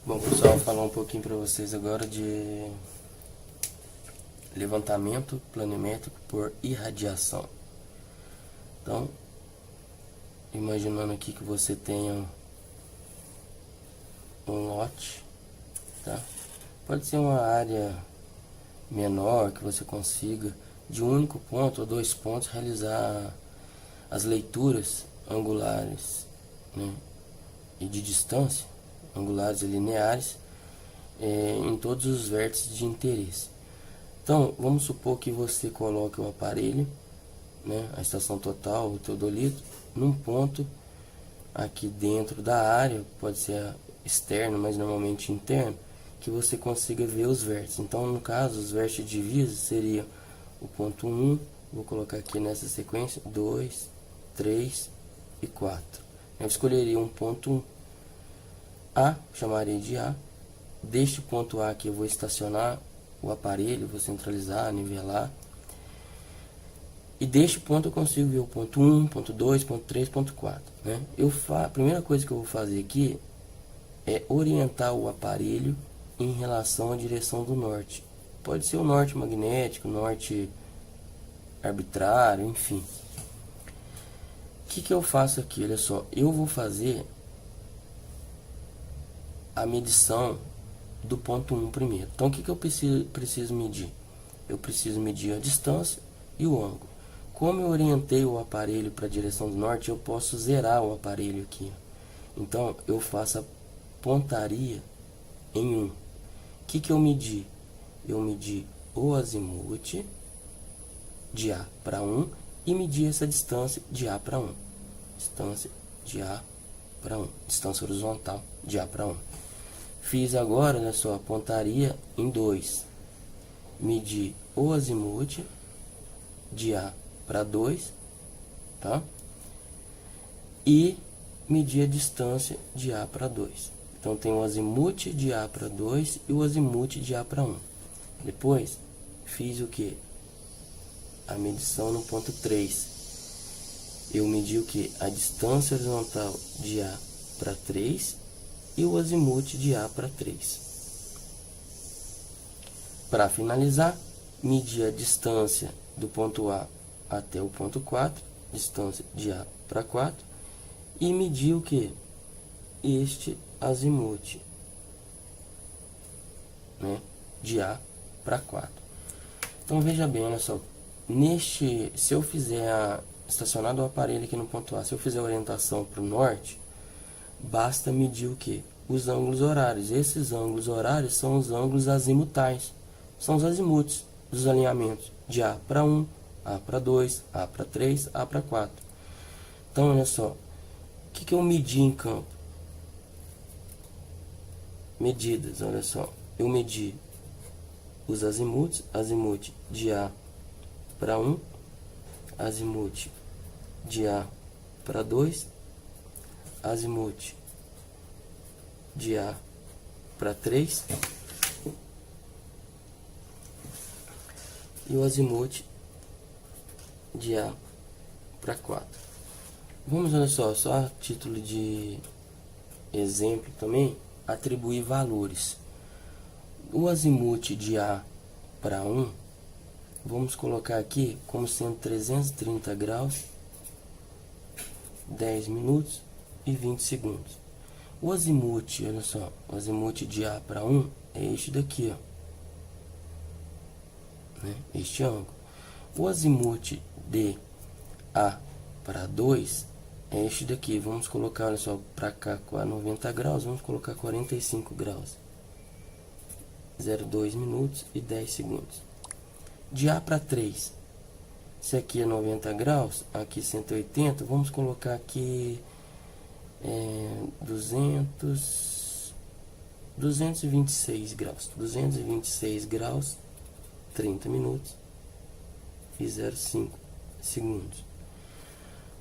Bom, pessoal, vou falar um pouquinho para vocês agora de levantamento planimétrico por irradiação. Então, imaginando aqui que você tenha um lote, tá? Pode ser uma área menor que você consiga de um único ponto ou dois pontos realizar as leituras angulares, né, e de distância, angulares e lineares, em todos os vértices de interesse. Então, vamos supor que você coloque o aparelho, né, a estação total, o teodolito, num ponto aqui dentro da área, pode ser externo, mas normalmente interno, que você consiga ver os vértices. Então, no caso, os vértices de divisa seriam o ponto 1, vou colocar aqui nessa sequência, 2, 3 e 4. Eu escolheria um ponto 1, A, chamaria de A. Deste ponto A aqui eu vou estacionar o aparelho, vou centralizar, nivelar. E deste ponto eu consigo ver o ponto 1, ponto 2, ponto 3, ponto 4. Né? A primeira coisa que eu vou fazer aqui é orientar o aparelho em relação à direção do norte. Pode ser o norte magnético, norte arbitrário, enfim. O que eu faço aqui? Olha só, eu vou fazer a medição do ponto 1 primeiro. Então, o que eu preciso medir? Eu preciso medir a distância e o ângulo. Como eu orientei o aparelho para a direção do norte, eu posso zerar o aparelho aqui. Então, eu faço a pontaria em 1. O que eu medi? Eu medi o azimuth de A para 1 e medi essa distância de A para 1. Distância de A para 1. Distância horizontal de A para 1. Fiz agora, olha só, a pontaria em 2. Medi o azimuth de A para 2, tá? E medir a distância de A para 2. Então, tem o azimuth de A para 2 e o azimuth de A para 1. Depois, fiz o que? A medição no ponto 3. Eu medi o que? A distância horizontal de A para 3 e o azimuth de A para 3. Para finalizar, medi a distância do ponto A até o ponto 4, distância de A para 4, e medi o que? Este azimuth, né, de A para 4. Então veja bem, olha só, se eu fizer estacionado o aparelho aqui no ponto A, se eu fizer a orientação para o norte, basta medir o que? Os ângulos horários. Esses ângulos horários são os ângulos azimutais, são os azimuths dos alinhamentos de A para 1, A para 2, A para 3, A para 4. Então, olha só, o que eu medi em campo? Medidas, olha só, eu medi os azimuths, azimuth de A para 1, azimuth de A para 2, azimuth de A para 3 e o azimuth de A para 4. Vamos, olha só a título de exemplo também, atribuir valores. O azimuth de A para 1, vamos colocar aqui como sendo 330 graus, 10 minutos e 20 segundos. O azimuth, olha só, o azimuth de A para 1 é este daqui, ó, né? Este ângulo. O azimuth de A para 2 é este daqui. Vamos colocar, olha só, para cá 90 graus, vamos colocar 45 graus. 0,2 minutos e 10 segundos. De A para 3, se aqui é 90 graus, aqui 180, vamos colocar aqui 226 graus. 226 graus, 30 minutos e 0,5 segundos.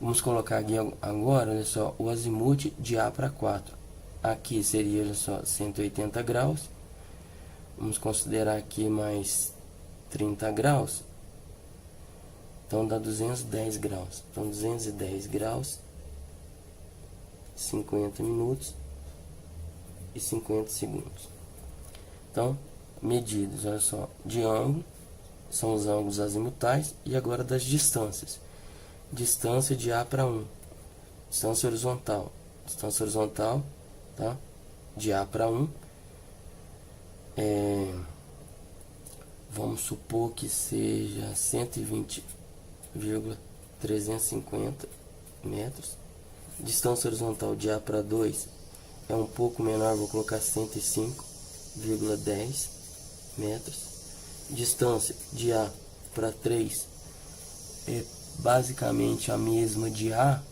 Vamos colocar aqui agora, olha só, o azimuth de A para 4. Aqui seria, olha só, 180 graus. Vamos considerar aqui mais 30 graus. Então, dá 210 graus. Então, 210 graus, 50 minutos e 50 segundos. Então, medidas, olha só, de ângulo, são os ângulos azimutais, e agora das distâncias. Distância de A para 1, distância horizontal, tá? De A para 1, vamos supor que seja 120,350 metros. Distância horizontal de A para 2 é um pouco menor, vou colocar 105,10 metros. Distância de A para 3 é basicamente a mesma de A,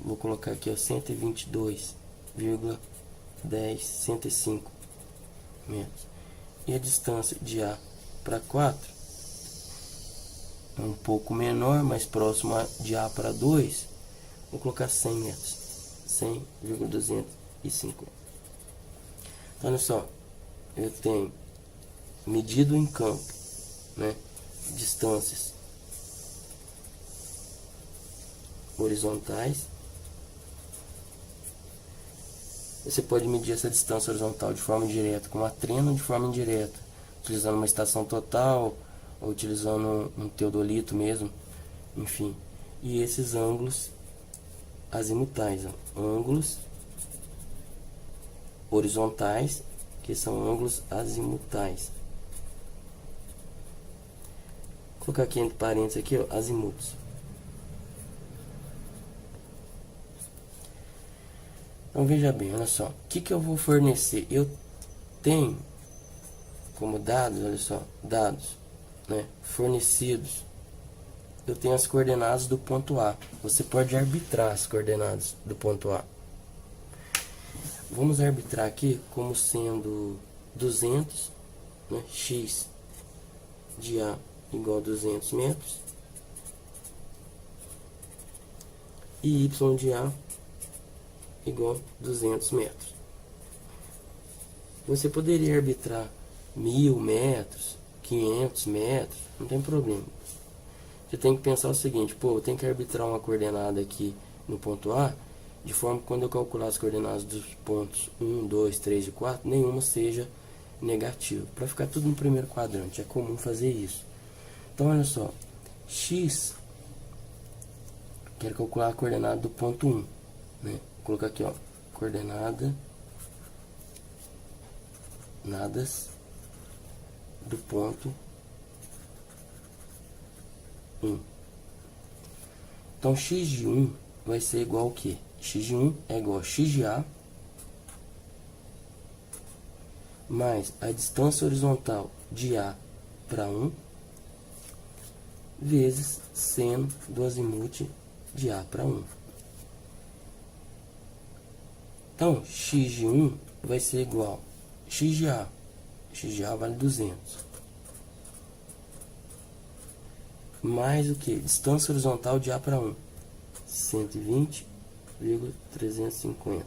vou colocar aqui, ó, 122,105 metros. E a distância de A para 4 é um pouco menor, mais próximo de A para 2, vou colocar 100 metros, 100,250. Então, olha só, eu tenho medido em campo, né, distâncias horizontais. Você pode medir essa distância horizontal de forma direta com uma trena, ou de forma indireta, utilizando uma estação total, ou utilizando um teodolito mesmo, enfim. E esses ângulos azimutais, ó, ângulos horizontais, que são ângulos azimutais. Vou colocar aqui entre parênteses aqui, ó, azimutos. Então veja bem, olha só, o que eu vou fornecer? Eu tenho como dados, olha só, dados, né, fornecidos. Eu tenho as coordenadas do ponto A. Você pode arbitrar as coordenadas do ponto A. Vamos arbitrar aqui como sendo 200, né, x de A igual a 200 metros e y de A igual a 200 metros. Você poderia arbitrar 1000 metros, 500 metros, não tem problema. Você tem que pensar o seguinte, pô, eu tenho que arbitrar uma coordenada aqui no ponto A, de forma que quando eu calcular as coordenadas dos pontos 1, 2, 3 e 4, nenhuma seja negativa, para ficar tudo no primeiro quadrante. É comum fazer isso. Então, olha só, x, quero calcular a coordenada do ponto 1, né? Vou colocar aqui, ó, coordenadas do ponto 1. Então, x de 1 vai ser igual ao quê? X de 1 é igual a x de A mais a distância horizontal de A para 1 vezes seno do azimuth de A para 1. Então, x de 1 vai ser igual a x de A. X de A vale 200. Mais o que? Distância horizontal de A para 1. 120,350.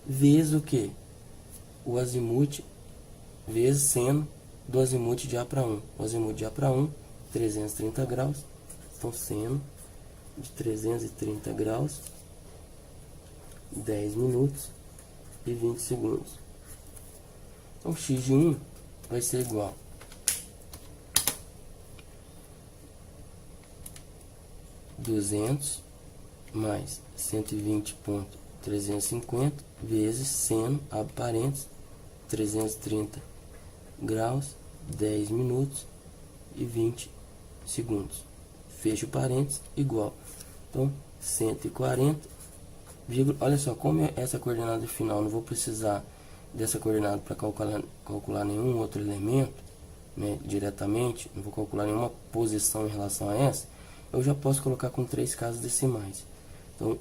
Vezes o que? O azimuth, vezes seno do azimuth de A para 1. O azimuth de A para 1, 330 graus. Então, seno de 330 graus, 10 minutos e 20 segundos. Então, x de 1 vai ser igual a 200 mais 120,350 vezes seno, abre parênteses, 330 graus, 10 minutos e 20 segundos. Fecha o parênteses, igual. Então, 140, olha só, como é essa coordenada final, não vou precisar dessa coordenada para calcular nenhum outro elemento, né, diretamente, não vou calcular nenhuma posição em relação a essa, eu já posso colocar com 3 casas decimais. Então,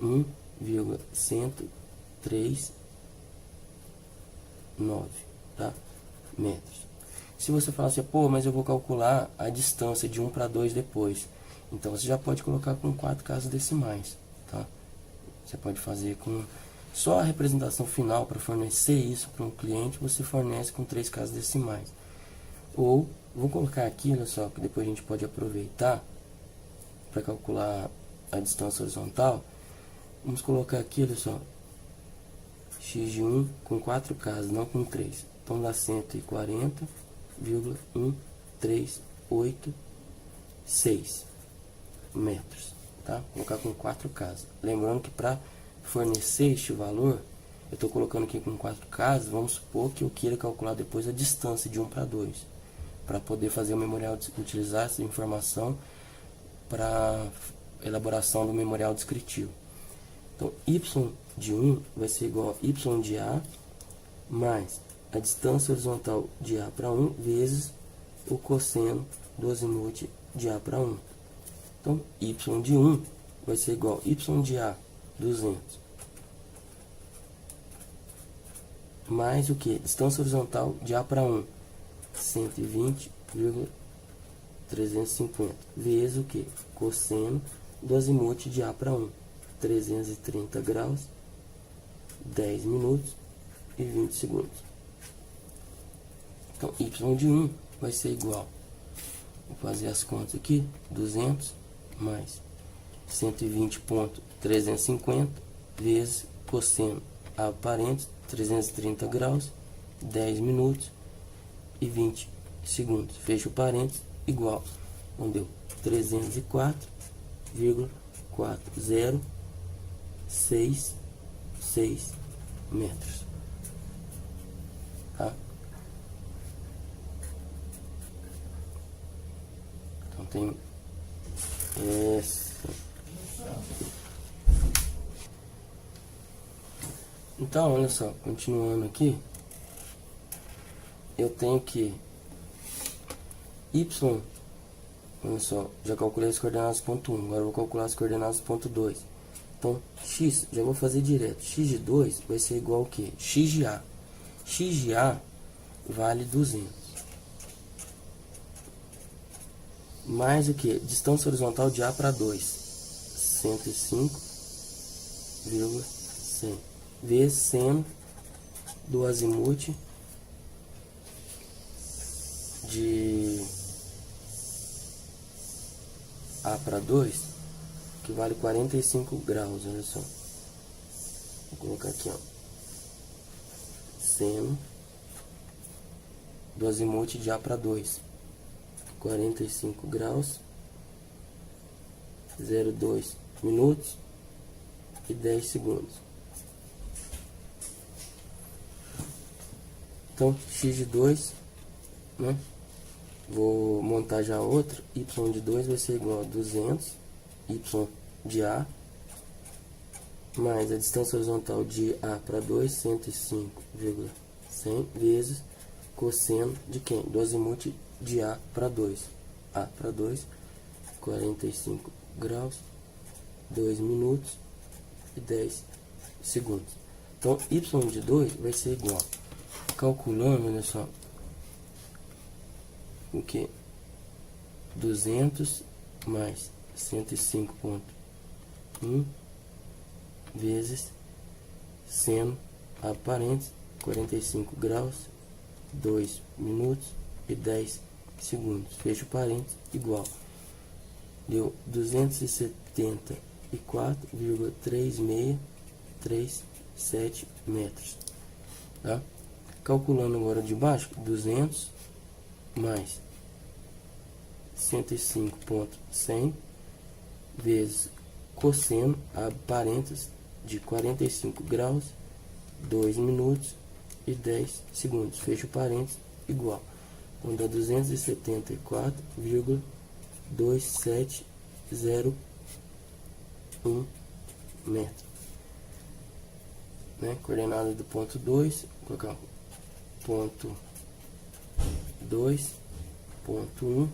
1,139, tá? Metros. Se você falar assim, pô, mas eu vou calcular a distância de 1 para 2 depois. Então, você já pode colocar com 4 casas decimais, tá? Você pode fazer com só a representação final para fornecer isso para um cliente, você fornece com 3 casas decimais. Ou, vou colocar aqui, olha só, que depois a gente pode aproveitar para calcular a distância horizontal. Vamos colocar aqui, olha só, x de 1 com 4 casas, não com 3. Então dá 140,1386 metros, tá? Vou colocar com 4 casas. Lembrando que para fornecer este valor, eu estou colocando aqui com 4 casas, vamos supor que eu queira calcular depois a distância de 1 para 2, para poder fazer o memorial, utilizar essa informação para elaboração do memorial descritivo. Então, y de 1 vai ser igual a y de A mais a distância horizontal de A para 1 vezes o cosseno do azimuth de A para 1. Então, y de 1 vai ser igual a y de A, 200, mais o que? Distância horizontal de A para 1, 120,350, vezes o que? Cosseno do azimuth de A para 1, 330 graus, 10 minutos e 20 segundos. Então, y de 1 vai ser igual, vou fazer as contas aqui, 200 mais 120,350 vezes cosseno a parênteses, 330 graus, 10 minutos e 20 segundos. Fecha o parênteses, igual, então deu 304,4066 metros. Tá? Então tem essa. Então, olha só, continuando aqui, eu tenho que y, olha só, já calculei as coordenadas ponto 1, agora eu vou calcular as coordenadas ponto 2. Então, x, já vou fazer direto, x de 2 vai ser igual ao que? X de A. X de A vale 200. Mais o que? Distância horizontal de A para 2, 105,100. Vezes seno do azimuth de A para 2, que vale 45 graus, olha só. Vou colocar aqui, ó. Seno do azimuth de A para 2, 45 graus, 0,2 minutos e 10 segundos. Então, x de 2, né? Vou montar já outra. Y de 2 vai ser igual a 200, y de A, mais a distância horizontal de A para 2, 105,100, vezes cosseno de quem? Do azimuth de A para 2. A para 2, 45 graus, 2 minutos e 10 segundos. Então, y de 2 vai ser igual, calculando, olha só, o que? 200 mais 105,1 vezes seno, a parênteses, 45 graus, 2 minutos e 10 segundos. Fecha o parênteses, igual. Deu 274,3637 metros. Tá? Calculando agora de baixo, 200 mais 105,100 vezes cosseno, abre parênteses, de 45 graus, 2 minutos e 10 segundos. Fecha o parênteses, igual. Então dá 274,2701 metro. Né? Coordenada do ponto 2, vou colocar ponto 2, ponto 1,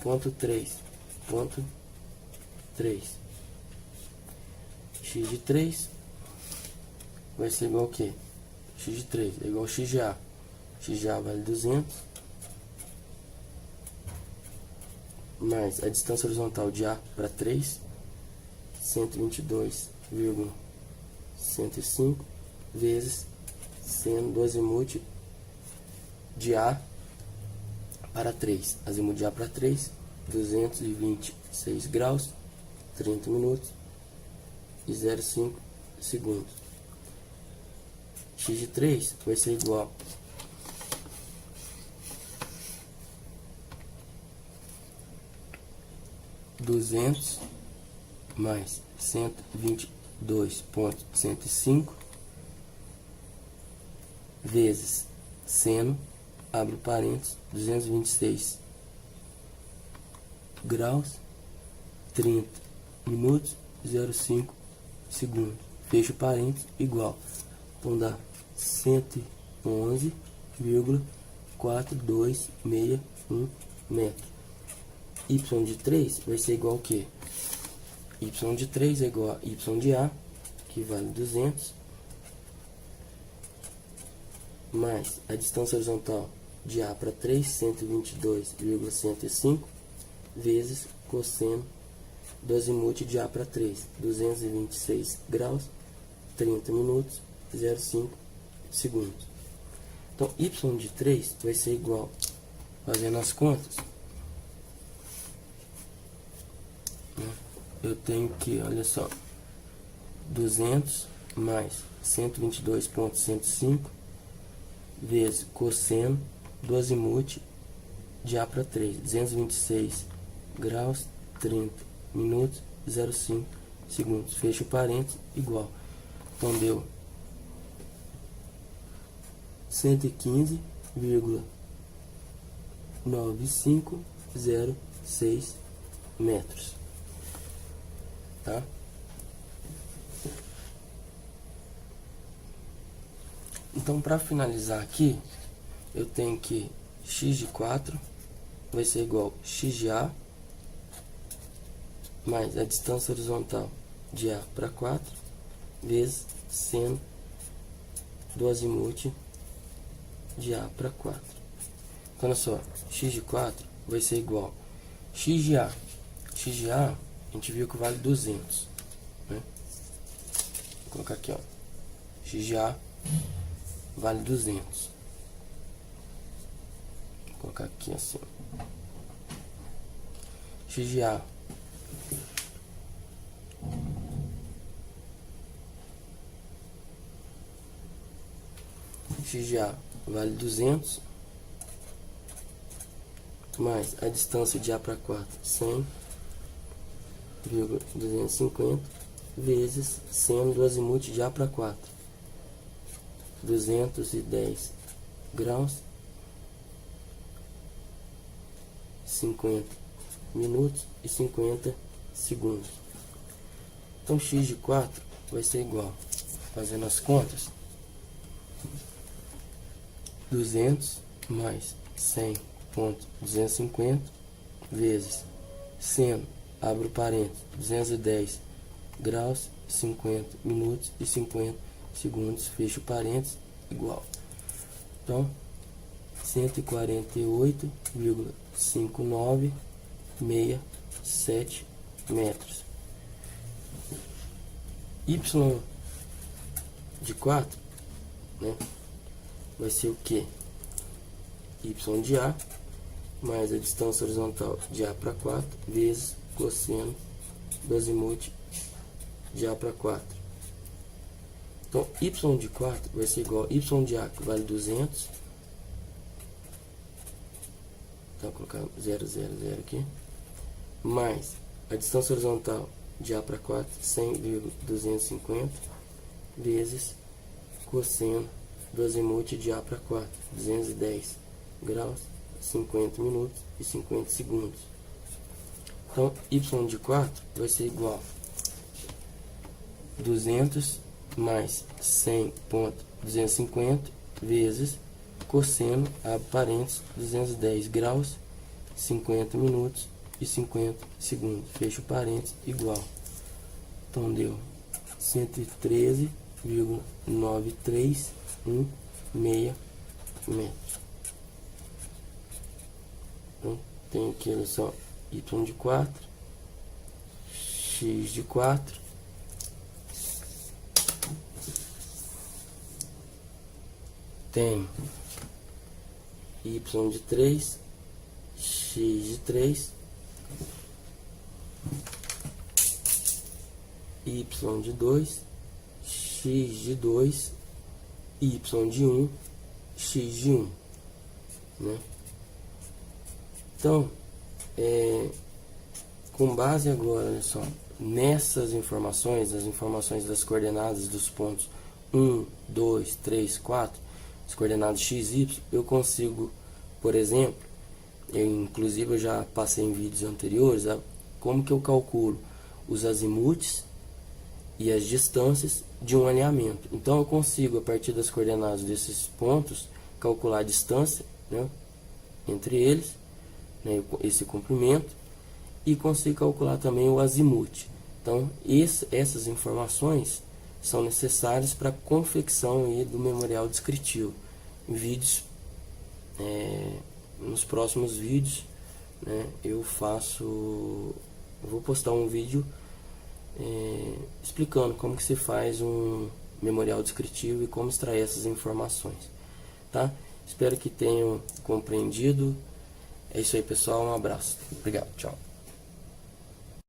ponto 3, ponto 3. X de 3 vai ser igual ao que? X de 3 é igual a x de A. X de A vale 200, mais a distância horizontal de A para 3, 122,105, vezes seno do azimuth de A para 3. Azimuth de A para 3, 226 graus, 30 minutos e 0,5 segundos. X de 3 vai ser igual a 200 mais 122,105 vezes seno, abre parênteses, 226 graus, 30 minutos, 05 segundos. Fecha o parênteses, igual. Então dá 111,4261 metros. Y de 3 vai ser igual ao quê? Y de 3 é igual a Y de A, que vale 200, mais a distância horizontal de A para 3, 122,105, vezes cosseno do azimuth de A para 3, 226 graus, 30 minutos, 05 segundos. Então, Y de 3 vai ser igual, fazendo as contas, eu tenho que, olha só, 200 mais 122,105 vezes cosseno do azimuth de A para 3, 226 graus, 30 minutos, 05 segundos. Fecha o parênteses, igual. Então deu 115,9506 metros. Tá? Então, para finalizar aqui, eu tenho que x de 4 vai ser igual a x de A mais a distância horizontal de A para 4 vezes seno do azimuth de A para 4. Então, olha só, x de 4 vai ser igual a x de A. X de A, a gente viu que vale 200, né? Vou colocar aqui, ó, x de A vale 200. Vou colocar aqui assim, x de A vale 200 mais a distância de A para 4, 100,250 vezes seno do azimuth de A para 4, 210 graus, 50 minutos e 50 segundos. Então, x de 4 vai ser igual, fazendo as contas, 200 mais 100,250 vezes seno, abre o parênteses, 210 graus, 50 minutos e 50 segundos, fecha o parênteses, igual. Então, 148,5967 metros. Y de 4, né, vai ser o que? Y de A mais a distância horizontal de A para 4 vezes cosseno do azimuth de A para 4. Então, Y de 4 vai ser igual a Y de A, que vale 200. Então, vou colocar 0, 0, 0 aqui. Mais a distância horizontal de A para 4, 100,250, vezes cosseno do azimuth de A para 4, 210 graus, 50 minutos e 50 segundos. Então, Y de 4 vai ser igual a 200 mais 100,250 vezes cosseno, abre parênteses, 210 graus, 50 minutos e 50 segundos. Fecha o parênteses, igual. Então, deu 113,9316 metros. Então, tem aqui, olha só, Y de 4, X de 4, tem Y de 3, X de 3, Y de 2, X x de 2, y de 1, x de 1, né? Então, com base agora, olha só, nessas informações, as informações das coordenadas dos pontos 1, 2, 3, 4, as coordenadas x, y, eu consigo, por exemplo, inclusive eu já passei em vídeos anteriores, como que eu calculo os azimutes e as distâncias de um alinhamento. Então eu consigo, a partir das coordenadas desses pontos, calcular a distância, né, entre eles, né, esse comprimento, e consigo calcular também o azimute. Então essas informações são necessárias para a confecção aí do memorial descritivo. Em vídeos, nos próximos vídeos, né, eu vou postar um vídeo explicando como que se faz um memorial descritivo e como extrair essas informações, tá? Espero que tenham compreendido. É isso aí, pessoal, um abraço, obrigado, tchau.